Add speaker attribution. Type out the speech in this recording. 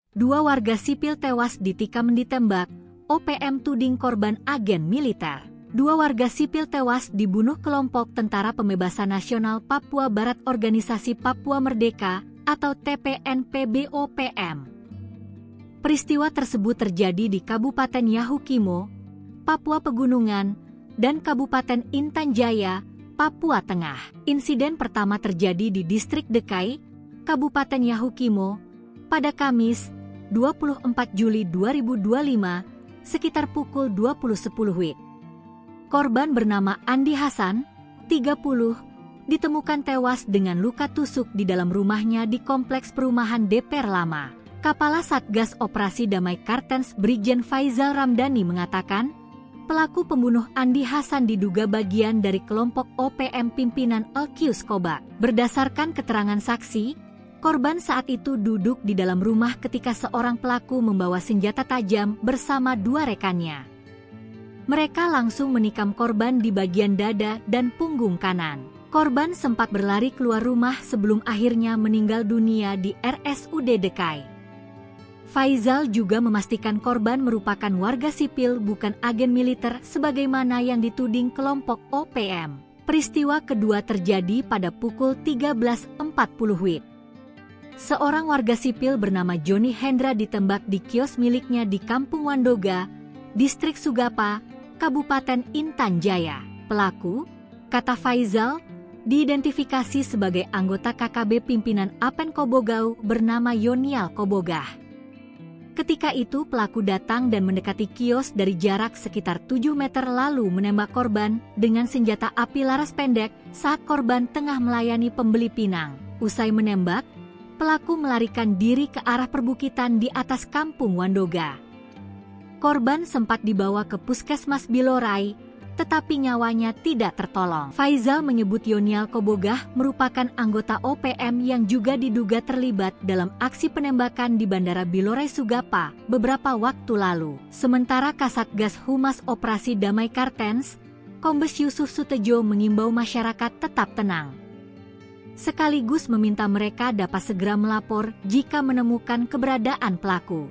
Speaker 1: Dua warga sipil tewas ditikam ditembak, OPM tuding korban agen militer. Dua warga sipil tewas dibunuh kelompok Tentara Pembebasan Nasional Papua Barat Organisasi Papua Merdeka atau TPNP-BOPM. Peristiwa tersebut terjadi di Kabupaten Yahukimo, Papua Pegunungan, dan Kabupaten Intan Jaya, Papua Tengah. Insiden pertama terjadi di Distrik Dekai, Kabupaten Yahukimo, pada Kamis, 24 Juli 2025, sekitar pukul 20.10 WIB. Korban bernama Andi Hasan, 30, ditemukan tewas dengan luka tusuk di dalam rumahnya di Kompleks Perumahan DPR Lama. Kepala Satgas Operasi Damai Kartens Brigjen Faizal Ramdhani mengatakan, pelaku pembunuh Andi Hasan diduga bagian dari kelompok OPM pimpinan Alkius Kobak. Berdasarkan keterangan saksi, korban saat itu duduk di dalam rumah ketika seorang pelaku membawa senjata tajam bersama dua rekannya. Mereka langsung menikam korban di bagian dada dan punggung kanan. Korban sempat berlari keluar rumah sebelum akhirnya meninggal dunia di RSUD Dekai. Faizal juga memastikan korban merupakan warga sipil bukan agen militer sebagaimana yang dituding kelompok OPM. Peristiwa kedua terjadi pada pukul 13.40 WIB. Seorang warga sipil bernama Joni Hendra ditembak di kios miliknya di Kampung Wandoga, Distrik Sugapa, Kabupaten Intan Jaya. Pelaku, kata Faizal, diidentifikasi sebagai anggota KKB pimpinan Apen Kobogau bernama Yonial Kobogah. Ketika itu pelaku datang dan mendekati kios dari jarak sekitar 7 meter lalu menembak korban dengan senjata api laras pendek saat korban tengah melayani pembeli pinang. Usai menembak, pelaku melarikan diri ke arah perbukitan di atas Kampung Wandoga. Korban sempat dibawa ke Puskesmas Bilorai, tetapi nyawanya tidak tertolong. Faizal menyebut Yonial Kobogah merupakan anggota OPM yang juga diduga terlibat dalam aksi penembakan di Bandara Bilorai Sugapa beberapa waktu lalu. Sementara Kasatgas Humas Operasi Damai Kartens, Kombes Yusuf Sutejo mengimbau masyarakat tetap tenang. Sekaligus meminta mereka dapat segera melapor jika menemukan keberadaan pelaku.